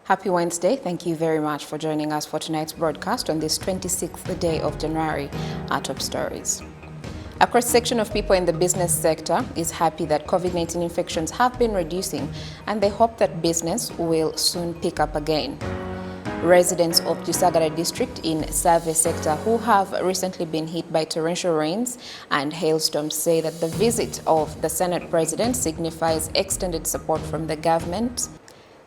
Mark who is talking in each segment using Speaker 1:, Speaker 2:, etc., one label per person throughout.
Speaker 1: Happy Wednesday. Thank you very much for joining us for tonight's broadcast on this 26th day of January. Our top stories. A cross-section of people in the business sector is happy that COVID-19 infections have been reducing, and they hope that business will soon pick up again. Residents of Gisagara district in Save sector who have recently been hit by torrential rains and hailstorms say that the visit of the Senate President signifies extended support from the government.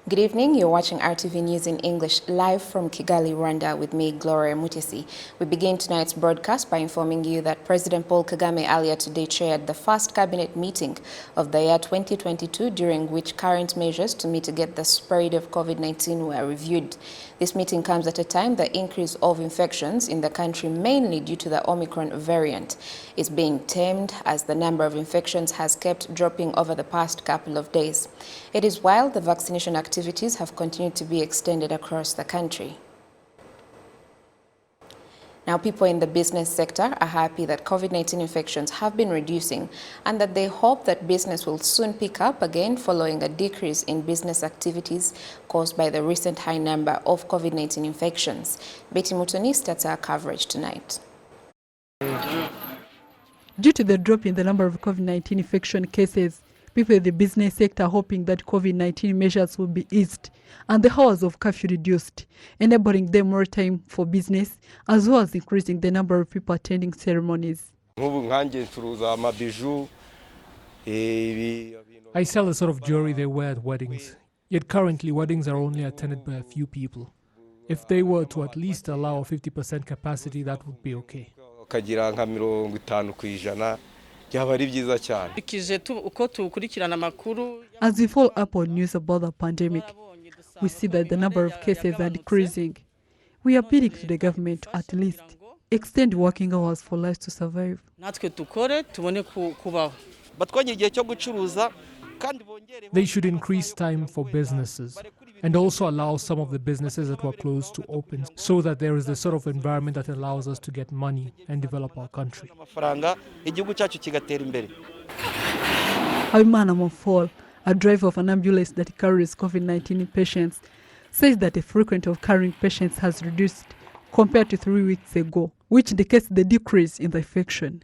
Speaker 1: Good evening, you're watching RTV News in English live from Kigali, Rwanda with me, Gloria Mutesi. We begin tonight's broadcast by informing you that President Paul Kagame earlier today chaired the first cabinet meeting of the year 2022, during which current measures to mitigate the spread of COVID-19 were reviewed. This meeting comes at a time the increase of infections in the country, mainly due to the Omicron variant, is being tamed as the number of infections has kept dropping over the past couple of days. It is while the vaccination activities have continued to be extended across the country. Now, people in the business sector are happy that COVID-19 infections have been reducing and that they hope that business will soon pick up again following a decrease in business activities caused by the recent high number of COVID-19 infections. Betty Mutoni starts our coverage tonight.
Speaker 2: Due to the drop in the number of COVID-19 infection cases, people in the business sector are hoping that COVID-19 measures will be eased and the hours of curfew reduced, enabling them more time for business, as well as increasing the number of people attending ceremonies.
Speaker 3: I sell a sort of jewelry they wear at weddings, yet currently weddings are only attended by a few people. If they were to at least allow a 50% capacity, that would be okay.
Speaker 2: As we follow up on news about the pandemic, we see that the number of cases are decreasing. We are appealing to the government to at least extend working hours for lives to survive.
Speaker 3: They should increase time for businesses and also allow some of the businesses that were closed to open, so that there is the sort of environment that allows us to get money and develop our country.
Speaker 2: Habimana Mofol, a driver of an ambulance that carries COVID-19 patients, says that the frequency of carrying patients has reduced compared to 3 weeks ago, which indicates the decrease in the infection.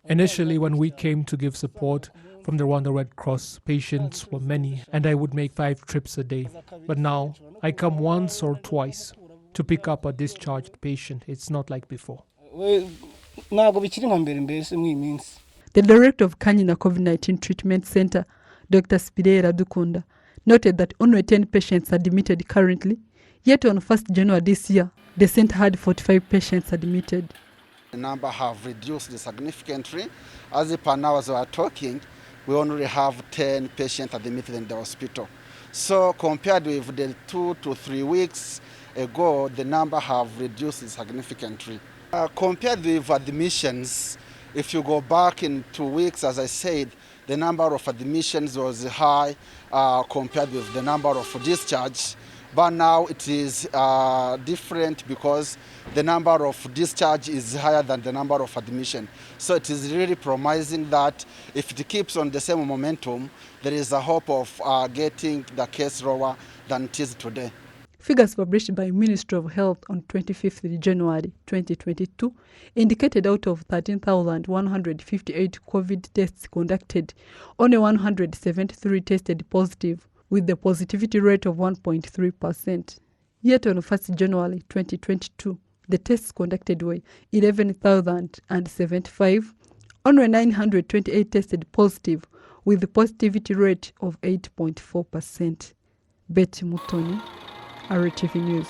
Speaker 3: Initially, when we came to give support from the Rwanda Red Cross, patients were many, and I would make 5 trips a day. But now, I come once or twice to pick up a discharged patient. It's not like before.
Speaker 2: The director of Kanyina COVID-19 Treatment Center, Dr. Spidera Dukunda, noted that only 10 patients are admitted currently, yet on 1st January this year, the center had 45 patients admitted.
Speaker 4: The number have reduced significantly. As per now, as we are talking, we only have 10 patients admitted in the hospital. So compared with the 2 to 3 weeks ago, the number have reduced significantly. Compared with admissions, if you go back in 2 weeks, as I said, the number of admissions was high compared with the number of discharge. But now it is different because the number of discharge is higher than the number of admission. So it is really promising that if it keeps on the same momentum, there is a hope of getting the case lower than it is today.
Speaker 2: Figures published by Ministry of Health on 25th January 2022 indicated out of 13,158 COVID tests conducted, only 173 tested positive, with the positivity rate of 1.3%. Yet on 1st January 2022, the tests conducted were 11,075, only 928 tested positive, with the positivity rate of 8.4%. Betty Mutoni, RTV News.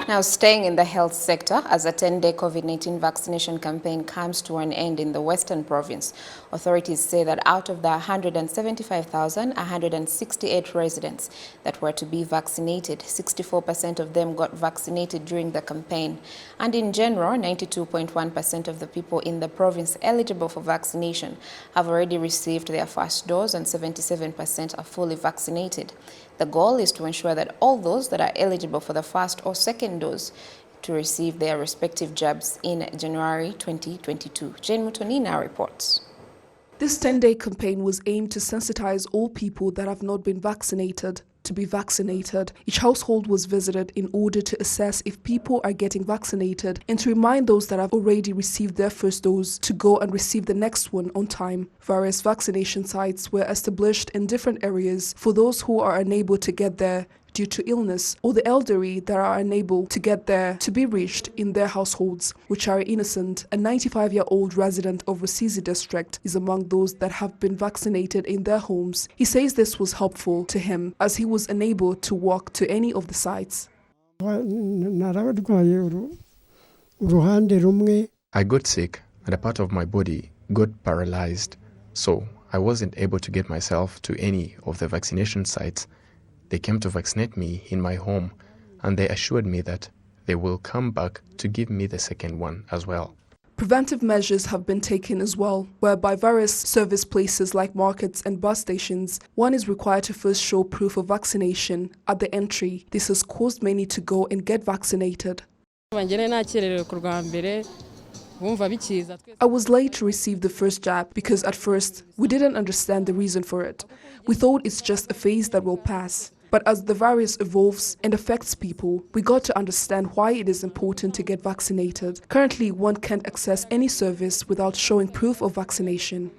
Speaker 1: Now, staying in the health sector, as a 10-day COVID-19 vaccination campaign comes to an end in the Western Province, authorities say that out of the 175,168 residents that were to be vaccinated, 64% of them got vaccinated during the campaign. And in general, 92.1% of the people in the province eligible for vaccination have already received their first dose, and 77% are fully vaccinated. The goal is to ensure that all those that are eligible for the first or second dose to receive their respective jabs in January 2022. Jane Mutonina reports.
Speaker 5: This 10-day campaign was aimed to sensitize all people that have not been vaccinated to be vaccinated. Each household was visited in order to assess if people are getting vaccinated and to remind those that have already received their first dose to go and receive the next one on time. Various vaccination sites were established in different areas for those who are unable to get there due to illness, or the elderly that are unable to get there to be reached in their households, which are innocent. A 95-year-old resident of Rusizi district is among those that have been vaccinated in their homes. He says this was helpful to him as he was unable to walk to any of the sites.
Speaker 6: I got sick and a part of my body got paralyzed, so I wasn't able to get myself to any of the vaccination sites. They came to vaccinate me in my home, and they assured me that they will come back to give me the second one as well.
Speaker 5: Preventive measures have been taken as well, whereby various service places like markets and bus stations, one is required to first show proof of vaccination at the entry. This has caused many to go and get vaccinated. I was late to receive the first jab because at first we didn't understand the reason for it. We thought it's just a phase that will pass. But as the virus evolves and affects people, we got to understand why it is important to get vaccinated. Currently, one can't access any service without showing proof of vaccination.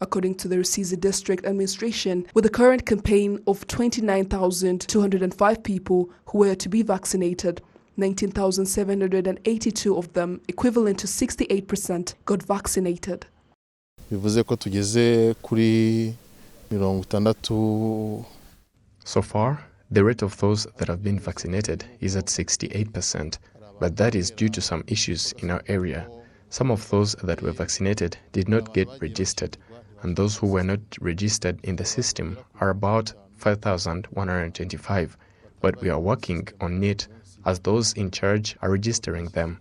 Speaker 5: According to the Rusizi District Administration, with the current campaign of 29,205 people who were to be vaccinated, 19,782 of them, equivalent to 68%, got vaccinated.
Speaker 6: So far, the rate of those that have been vaccinated is at 68%, but that is due to some issues in our area. Some of those that were vaccinated did not get registered, and those who were not registered in the system are about 5,125, but we are working on it as those in charge are registering them.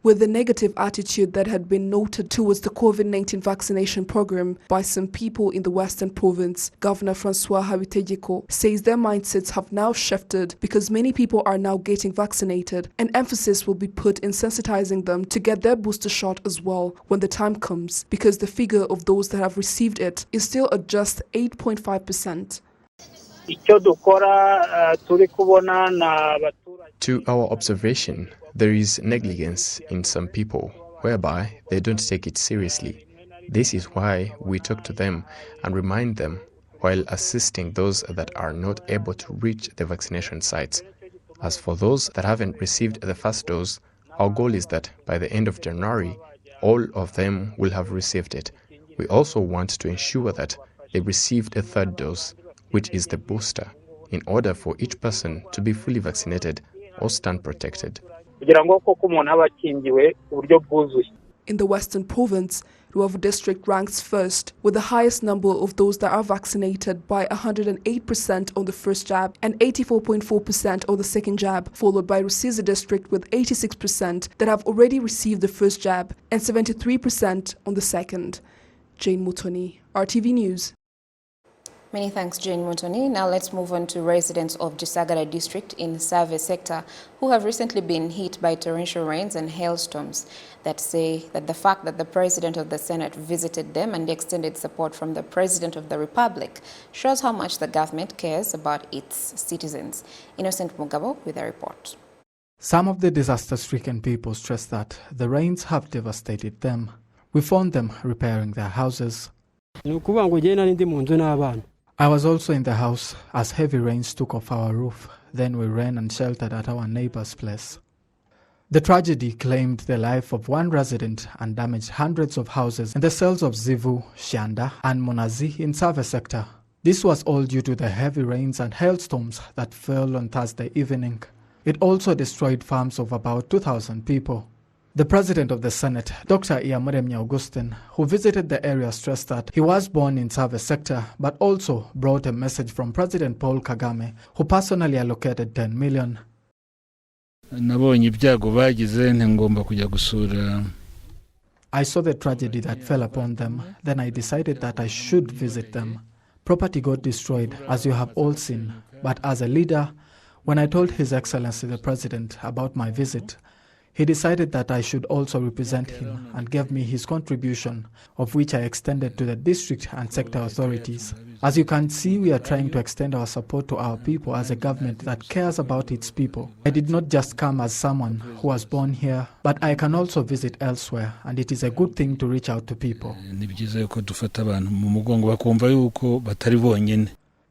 Speaker 5: With the negative attitude that had been noted towards the COVID-19 vaccination program by some people in the Western Province, Governor Francois Habitegeko says their mindsets have now shifted because many people are now getting vaccinated, and emphasis will be put in sensitizing them to get their booster shot as well when the time comes, because the figure of those that have received it is still at just 8.5%.
Speaker 6: To our observation, there is negligence in some people, whereby they don't take it seriously. This is why we talk to them and remind them while assisting those that are not able to reach the vaccination sites. As for those that haven't received the first dose, our goal is that by the end of January, all of them will have received it. We also want to ensure that they received a third dose, which is the booster, in order for each person to be fully vaccinated or stand protected.
Speaker 5: In the Western Province, Rwanda District ranks first with the highest number of those that are vaccinated by 108% on the first jab and 84.4% on the second jab, followed by Rusizi District with 86% that have already received the first jab and 73% on the second. Jane Mutoni, RTV News.
Speaker 1: Many thanks, Jane Mutoni. Now let's move on to residents of Gisagara district in Save sector who have recently been hit by torrential rains and hailstorms that say that the fact that the President of the Senate visited them and extended support from the President of the Republic shows how much the government cares about its citizens. Innocent Mugabo with a report.
Speaker 7: Some of the disaster-stricken people stress that the rains have devastated them. We found them repairing their houses. I was also in the house as heavy rains took off our roof. Then we ran and sheltered at our neighbor's place. The tragedy claimed the life of one resident and damaged hundreds of houses in the cells of Zivu, Shanda, and Monazi in Save sector. This was all due to the heavy rains and hailstorms that fell on Thursday evening. It also destroyed farms of about 2,000 people. The President of the Senate, Dr. Iyamuremye Augustine, who visited the area, stressed that he was born in Save sector, but also brought a message from President Paul Kagame, who personally allocated 10 million.
Speaker 8: I saw
Speaker 7: the tragedy that fell upon them. Then I decided that I should visit them. Property got destroyed, as you have all seen. But as a leader, when I told His Excellency the President about my visit, He decided that I should also represent him and gave me his contribution, of which I extended to the district and sector authorities. As you can see, we are trying to extend our support to our people as a government that cares about its people. I did not just come as someone who was born here, but I can also visit elsewhere, and it is a good thing to reach out to people.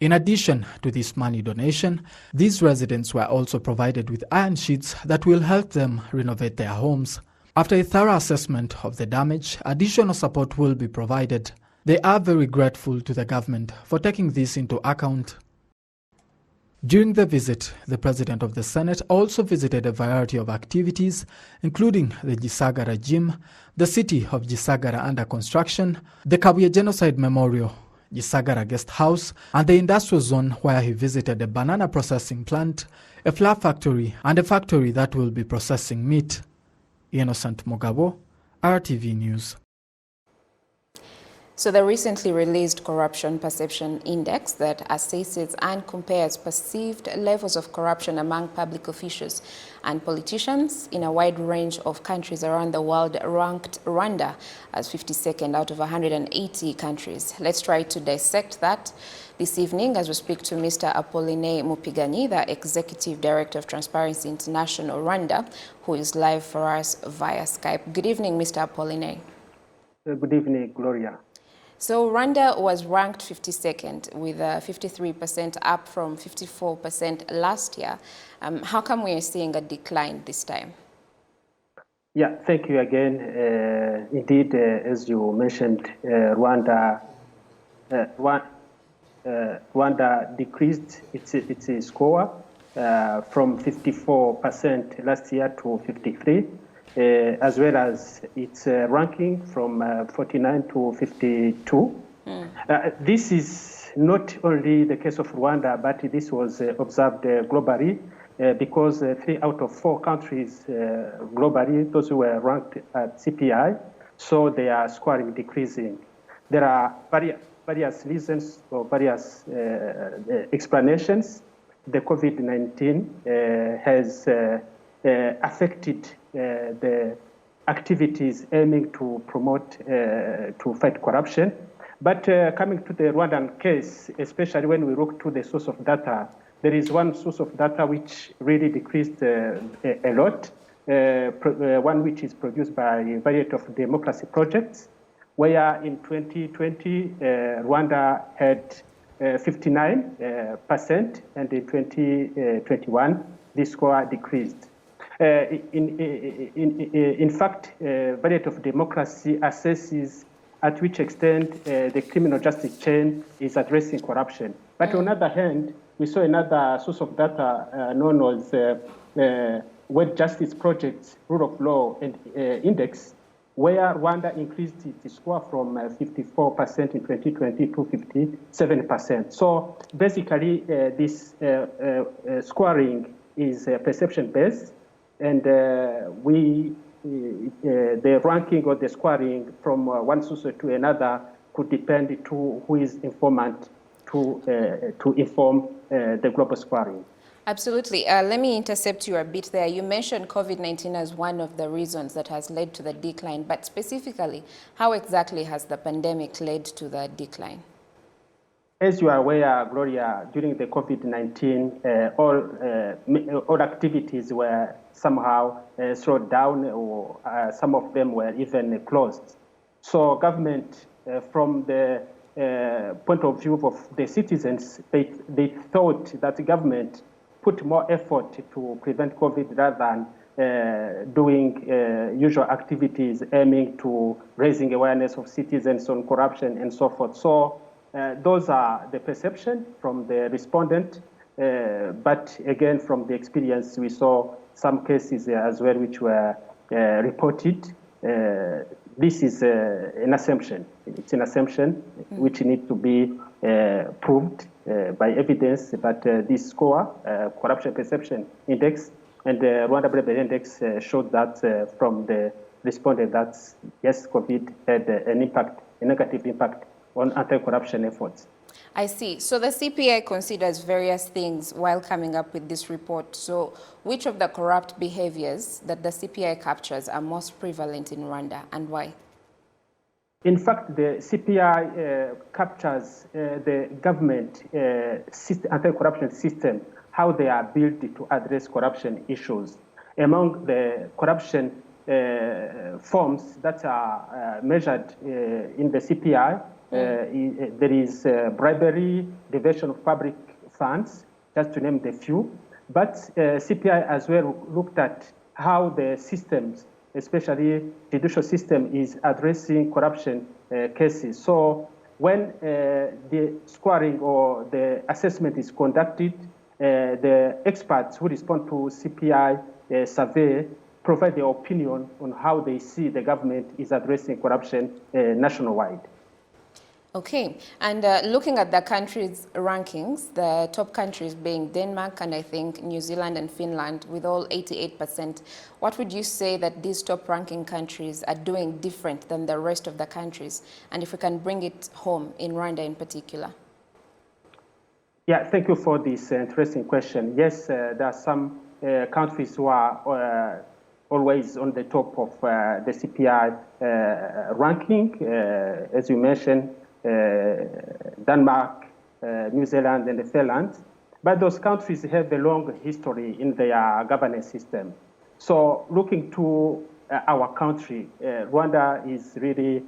Speaker 7: In addition to this money donation, these residents were also provided with iron sheets that will help them renovate their homes. After a thorough assessment of the damage, additional support will be provided. They are very grateful to the government for taking this into account. During the visit, the President of the Senate also visited a variety of activities, including the Gisagara Gym, the city of Gisagara under construction, the Kabuye Genocide Memorial, Gisagara Guest House, and the industrial zone where he visited a banana processing plant, a flour factory, and a factory that will be processing meat. Innocent Mugabo, RTV News.
Speaker 1: So the recently released Corruption Perception Index that assesses and compares perceived levels of corruption among public officials and politicians in a wide range of countries around the world ranked Rwanda as 52nd out of 180 countries. Let's try to dissect that this evening as we speak to Mr. Apolline Mupiganyi, the Executive Director of Transparency International Rwanda, who is live for us via Skype. Good evening, Mr. Apolline.
Speaker 9: Good evening, Gloria.
Speaker 1: So Rwanda was ranked 52nd with 53% up from 54% last year. How come we are seeing a decline this time?
Speaker 9: Yeah, thank you again. Indeed, as you mentioned, Rwanda decreased its score from 54% last year to 53%. As well as its ranking from 49 to 52. This is not only the case of Rwanda, but this was observed globally because 3 out of 4 countries globally, those who were ranked at CPI, so their scoring decreasing. There are various reasons or various explanations. The COVID-19 has affected the activities aiming to promote, to fight corruption. But coming to the Rwandan case, especially when we look to the source of data, there is one source of data which really decreased a lot, one which is produced by a variety of democracy projects, where in 2020, Rwanda had 59%, and in 2021, this score decreased. In fact, variety of democracy assesses at which extent the criminal justice chain is addressing corruption. But on the other hand, we saw another source of data known as World Justice Project's Rule of Law and Index, where Rwanda increased its score from 54% in 2020 to 57%. So basically, this scoring is perception-based. And the ranking or the scoring from one source to another could depend to who is informant to inform the global scoring.
Speaker 1: Absolutely. Let me intercept you a bit there. You mentioned COVID-19 as one of the reasons that has led to the decline, but specifically, how exactly has the pandemic led to the decline?
Speaker 9: As you are aware, Gloria, during the COVID-19, all activities were somehow slowed down, or some of them were even closed. So government, from the point of view of the citizens, they thought that the government put more effort to prevent COVID rather than doing usual activities aiming to raising awareness of citizens on corruption and so forth. So those are the perception from the respondent. But again, from the experience, we saw some cases as well which were reported. This is an assumption. It's an assumption which needs to be proved by evidence. But this score, Corruption Perception Index, and the Rwanda Bravery Index showed that from the respondent that yes, COVID had an impact, a negative impact on anti-corruption efforts.
Speaker 1: I see. So the CPI considers various things while coming up with this report. So which of the corrupt behaviors that the CPI captures are most prevalent in Rwanda, and why?
Speaker 9: In fact, the CPI captures the government anti-corruption system, how they are built to address corruption issues. Among the corruption forms that are measured in the CPI, there is bribery, diversion of public funds, just to name the few. But CPI as well looked at how the systems, especially judicial system, is addressing corruption cases. So when the scoring or the assessment is conducted, the experts who respond to CPI survey provide their opinion on how they see the government is addressing corruption nationwide.
Speaker 1: Okay, and looking at the countries' rankings, the top countries being Denmark and I think New Zealand and Finland with all 88%, what would you say that these top ranking countries are doing different than the rest of the countries? And if we can bring it home in Rwanda in particular?
Speaker 9: Yeah, thank you for this interesting question. Yes, there are some countries who are always on the top of the CPI ranking, as you mentioned, Denmark, New Zealand, and Finland. But those countries have a long history in their governance system. So looking to our country, Rwanda is really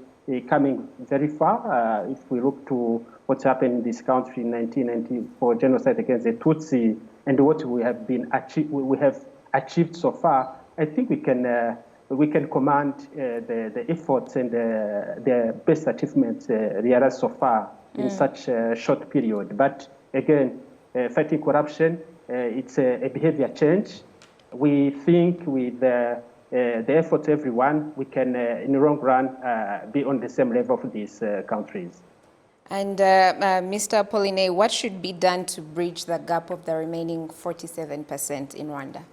Speaker 9: coming very far. If we look to what's happened in this country in 1994, genocide against the Tutsi, and what we have achieved so far, I think we can command the efforts and the best achievements realized so far in such a short period. But again, fighting corruption, it's a behavior change. We think with the efforts of everyone, we can, in the long run, be on the same level for these countries.
Speaker 1: And Mr. Pauline, what should be done to bridge the gap of the remaining 47% in Rwanda?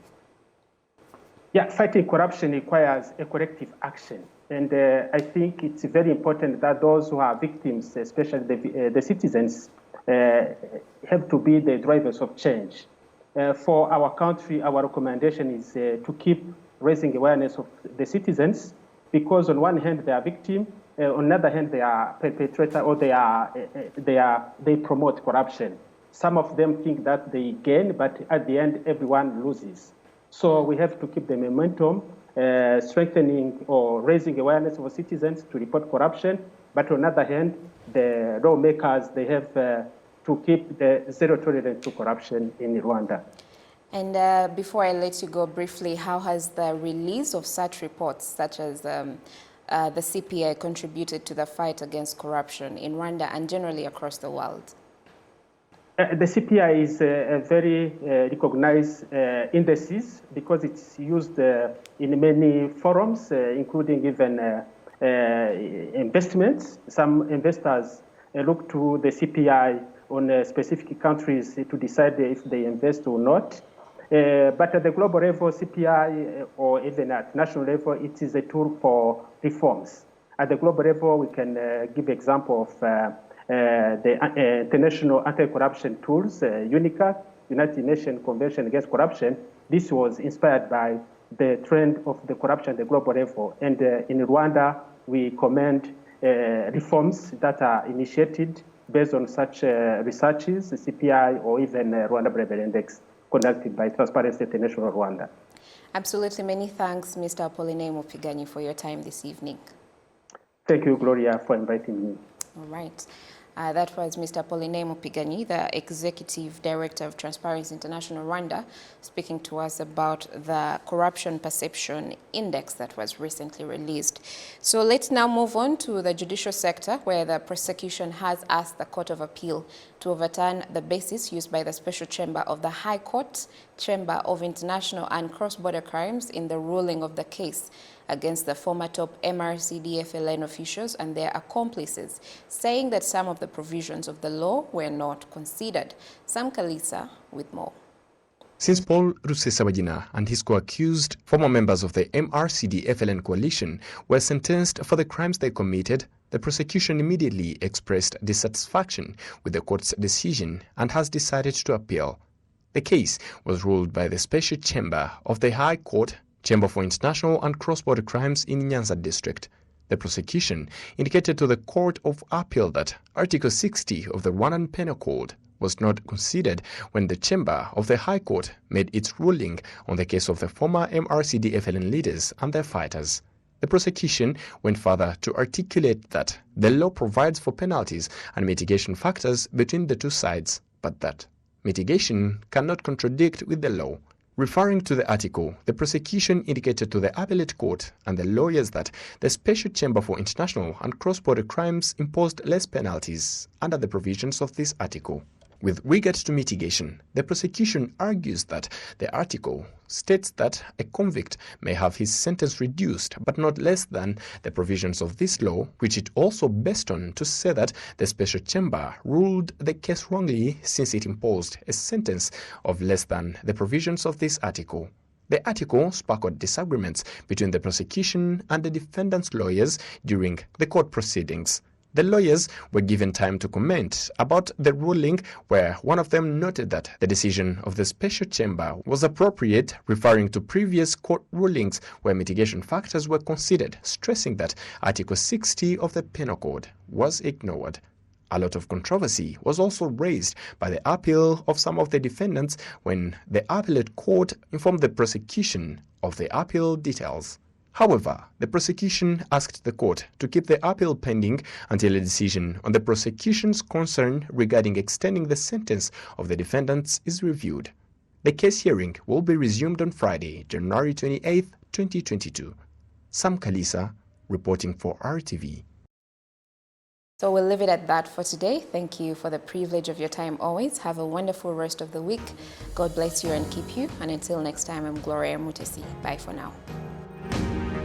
Speaker 9: Yeah, fighting corruption requires a collective action. And I think it's very important that those who are victims, especially the citizens, have to be the drivers of change. For our country, our recommendation is to keep raising awareness of the citizens, because on one hand they are victims, on the other hand they are perpetrator, or they promote corruption. Some of them think that they gain, but at the end everyone loses. So we have to keep the momentum, strengthening or raising awareness of citizens to report corruption. But on the other hand, the lawmakers, they have to keep the zero tolerance to corruption in Rwanda.
Speaker 1: And before I let you go briefly, how has the release of such reports, such as the CPI, contributed to the fight against corruption in Rwanda and generally across the world?
Speaker 9: The CPI is a very recognized indices because it's used in many forums, including even investments. Some investors look to the CPI on specific countries to decide if they invest or not. But at the global level, CPI, or even at national level, it is a tool for reforms. At the global level, we can give example of the international anti-corruption tools, UNICA, United Nations Convention Against Corruption. This was inspired by the trend of the corruption at the global level. And in Rwanda, we commend reforms that are initiated based on such researches, CPI, or even Rwanda Bravery Index conducted by Transparency International Rwanda.
Speaker 1: Absolutely. Many thanks, Mr. Pauline Mupiganyi, for your time this evening.
Speaker 9: Thank you, Gloria, for inviting me.
Speaker 1: All right. That was Mr. Pauline Mupiganyi, the Executive Director of Transparency International Rwanda, speaking to us about the Corruption Perception Index that was recently released. So let's now move on to the judicial sector, where the prosecution has asked the Court of Appeal to overturn the basis used by the Special Chamber of the High Court, Chamber of International and Cross-Border Crimes in the ruling of the case against the former top MRCD FLN officials and their accomplices, saying that some of the provisions of the law were not considered. Sam Kalisa with more.
Speaker 6: Since Paul Rusesabagina and his co-accused, former members of the MRCD-FLN coalition, were sentenced for the crimes they committed, the prosecution immediately expressed dissatisfaction with the court's decision and has decided to appeal. The case was ruled by the Special Chamber of the High Court, Chamber for International and Cross-Border Crimes in Nyanza District. The prosecution indicated to the Court of Appeal that Article 60 of the Rwandan Penal Code was not considered when the Chamber of the High Court made its ruling on the case of the former MRCD-FLN leaders and their fighters. The prosecution went further to articulate that the law provides for penalties and mitigation factors between the two sides, but that mitigation cannot contradict with the law. Referring to the article, the prosecution indicated to the appellate court and the lawyers that the Special Chamber for International and Cross-Border Crimes imposed less penalties under the provisions of this article. With regard to mitigation, the prosecution argues that the article states that a convict may have his sentence reduced but not less than the provisions of this law, which it also based on to say that the Special Chamber ruled the case wrongly since it imposed a sentence of less than the provisions of this article. The article sparked disagreements between the prosecution and the defendant's lawyers during the court proceedings. The lawyers were given time to comment about the ruling, where one of them noted that the decision of the Special Chamber was appropriate, referring to previous court rulings where mitigation factors were considered, stressing that Article 60 of the Penal Code was ignored. A lot of controversy was also raised by the appeal of some of the defendants when the appellate court informed the prosecution of the appeal details. However, the prosecution asked the court to keep the appeal pending until a decision on the prosecution's concern regarding extending the sentence of the defendants is reviewed. The case hearing will be resumed on Friday, January 28, 2022. Sam Kalisa, reporting for RTV.
Speaker 1: So we'll leave it at that for today. Thank you for the privilege of your time always. Have a wonderful rest of the week. God bless you and keep you. And until next time, I'm Gloria Mutesi. Bye for now.